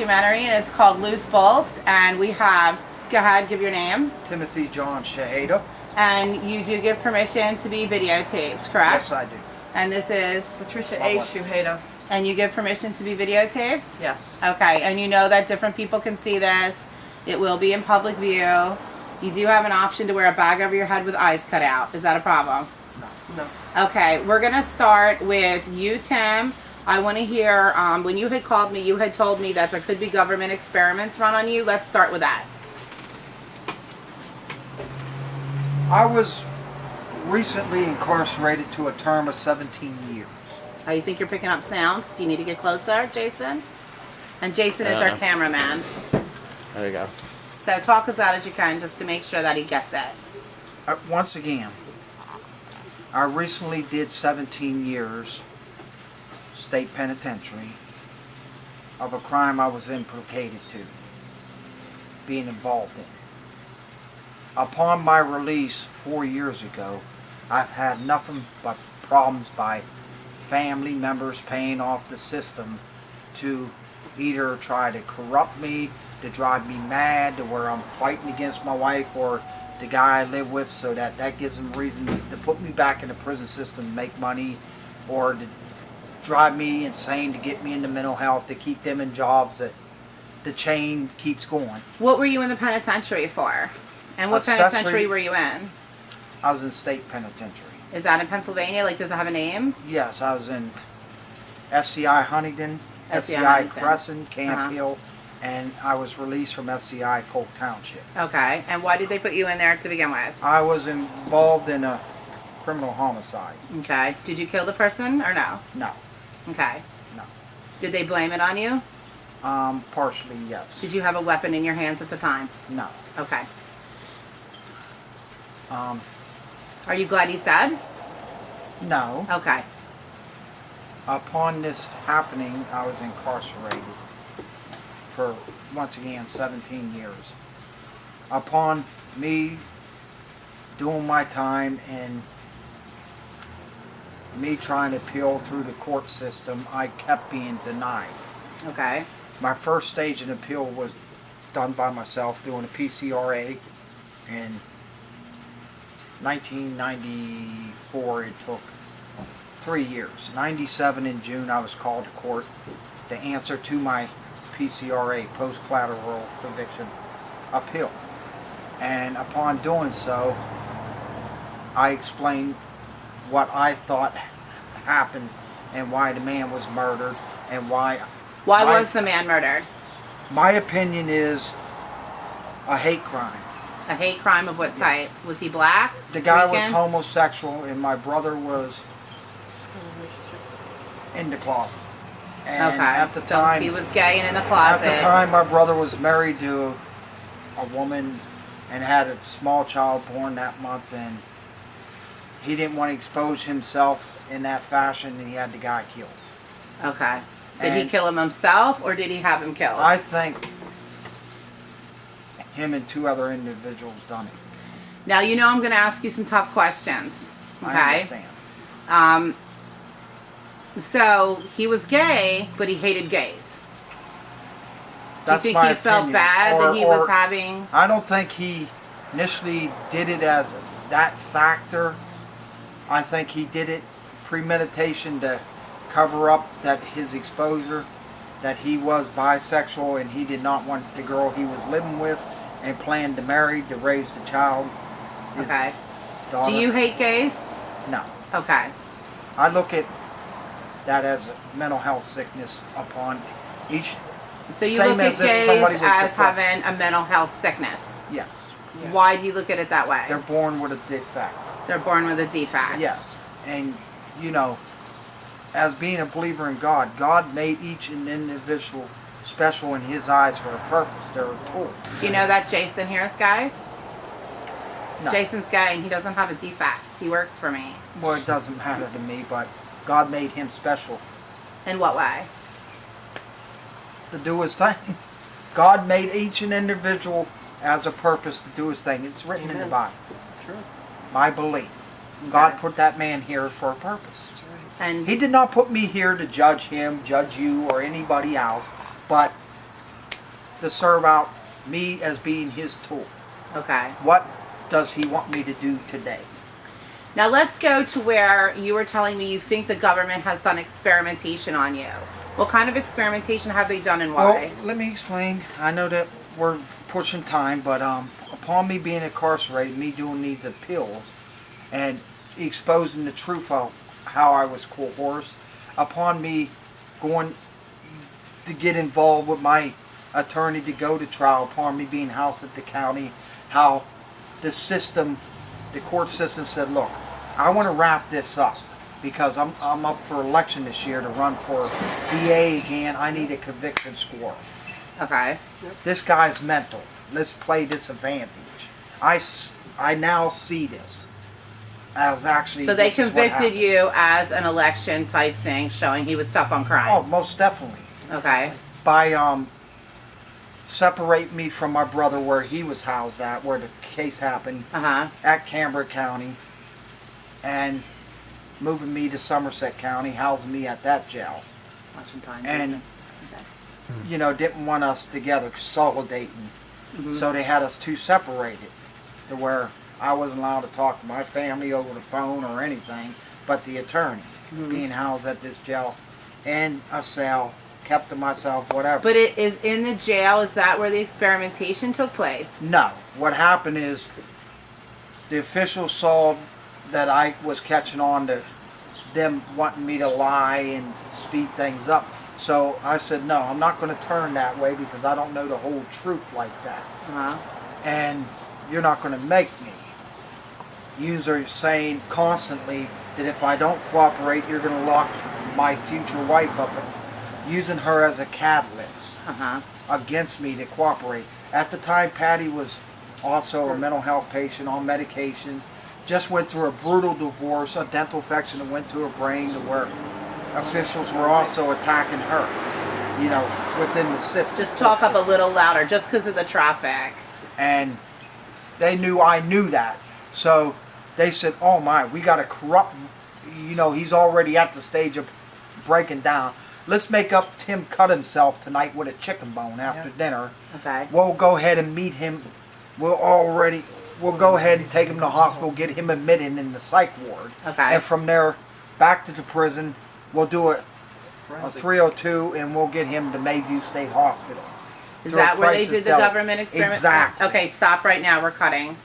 documentary, and it's called Loose Bolts. And we have, go ahead, give your name. Timothy John Shaheda. And you do give permission to be videotaped, correct? Yes, I do. And this is Patricia A. Shaheda. And you give permission to be videotaped? Yes. Okay, and you know that different people can see this. It will be in public view. You do have an option to wear a bag over your head with eyes cut out. Is that a problem? No. Okay, we're going to start with you, Tim. I want to hear, when you had called me, you had told me that there could be government experiments run on you. Let's start with that. I was recently incarcerated to a term of 17 years. Oh, you think you're picking up sound? Do you need to get closer, Jason? And Jason is our cameraman. There you go. So talk as loud as you can just to make sure that he gets it. Once again, I recently did 17 years state penitentiary of a crime I was implicated to, being involved in. Upon my release 4 years ago, I've had nothing but problems by family members paying off the system to either try to corrupt me, to drive me mad, to where I'm fighting against my wife or the guy I live with, so that gives them reason to put me back in the prison system to make money, or to drive me insane to get me into mental health, to keep them in jobs that the chain keeps going. What were you in the penitentiary for? And what penitentiary were you in? I was in state penitentiary. Is that in Pennsylvania? Like, does it have a name? Yes, I was in SCI Huntington, SCI Huntington. Crescent, Camp Hill, and I was released from SCI Polk Township. Okay, and why did they put you in there to begin with? I was involved in a criminal homicide. Okay, did you kill the person or no? No. Okay. No. Did they blame it on you? Partially, yes. Did you have a weapon in your hands at the time? No. Okay. Are you glad he's dead? No. Okay. Upon this happening, I was incarcerated for, once again, 17 years. Upon me doing my time and me trying to appeal through the court system, I kept being denied. Okay. My first stage in appeal was done by myself, doing a PCRA in 1994. It took 3 years. 97 in June, I was called to court to answer to my PCRA, post-collateral conviction appeal. And upon doing so, I explained what I thought happened and why the man was murdered and why was the man murdered? My opinion is a hate crime. A hate crime of what type? Was he black? The guy was Rican? homosexual and my brother was in the closet. And Okay. at the So time, he was gay and in the closet. at the time my brother was married to a woman and had a small child born that month, and he didn't want to expose himself in that fashion, and he had the guy killed. Okay. Did he And kill him himself, or did he have him killed? I think him and 2 other individuals done it. Now, you know I'm going to ask you some tough questions. Okay? I understand. So, he was gay, but he hated gays. That's Do you my think he felt opinion. bad that he was having... I don't think he initially did it as that factor. I think he did it premeditation to cover up that his exposure, that he was bisexual and he did not want the girl he was living with and planned to marry to raise the child. his Okay. daughter. Do you hate gays? No. Okay. I look at that as a mental health sickness upon each. So you Same look as at if gays somebody was as depressed. having a mental health sickness. Yes. Why do you look at it that way? They're born with a defect. They're born with a defect. Yes. And, you know, as being a believer in God, God made each individual special in His eyes for a purpose. They're a tool. Do you know that Jason here is gay? No. Jason's gay and he doesn't have a defect. He works for me. Well, it doesn't matter to me, but God made him special In what way? to do His thing. God made each and individual as a purpose to do His thing. It's written in the Bible. Sure. My belief. God put that man here for a purpose. And He did not put me here to judge him, judge you, or anybody else, but to serve out me as being his tool. Okay. What does he want me to do today? Now let's go to where you were telling me you think the government has done experimentation on you. What kind of experimentation have they done and why? Well, let me explain. I know that we're pushing time, but upon me being incarcerated, me doing these appeals, and exposing the truth of how I was coerced, upon me going to get involved with my attorney to go to trial, upon me being housed at the county, how the system, the court system said, look, I want to wrap this up because I'm up for election this year to run for DA again. I need a conviction score. Okay. This guy's mental. Let's play this advantage. I now see this as actually. So they this is what convicted happened. you as an election type thing, showing he was tough on Oh, crime. most definitely. Okay. By separate me from my brother where he was housed at, where the case happened at Canberra County, and moving me to Somerset County, housing me at that jail. Watching time. And okay. you know, didn't want us together, consolidating. So they had us two separated, to where I wasn't allowed to talk to my family over the phone or anything, but the attorney, being housed at this jail in a cell, kept to myself, whatever. But it is in the jail. Is that where the experimentation took place? No. What happened is the officials saw that I was catching on to them wanting me to lie and speed things up. So I said, no, I'm not going to turn that way because I don't know the whole truth like that. And you're not going to make me. Yous are saying constantly that if I don't cooperate, you're going to lock my future wife up, using her as a catalyst against me to cooperate. At the time, Patty was also a mental health patient on medications, just went through a brutal divorce, a dental infection that went to her brain, to where officials were also attacking her, you know, within the system. Just talk up a little louder, just because of the traffic. And they knew I knew that. So they said, oh my, we got to corrupt, you know, he's already at the stage of breaking down. Let's make up Tim cut himself tonight with a chicken bone after dinner. Okay. We'll go ahead and meet him. We'll go ahead and take him to the hospital, get him admitted in the psych ward. Okay. And from there, back to the prison. We'll do a 302, and we'll get him to Mayview State Hospital. Is that where they did the government experiment? Exactly. Okay, stop right now. We're cutting.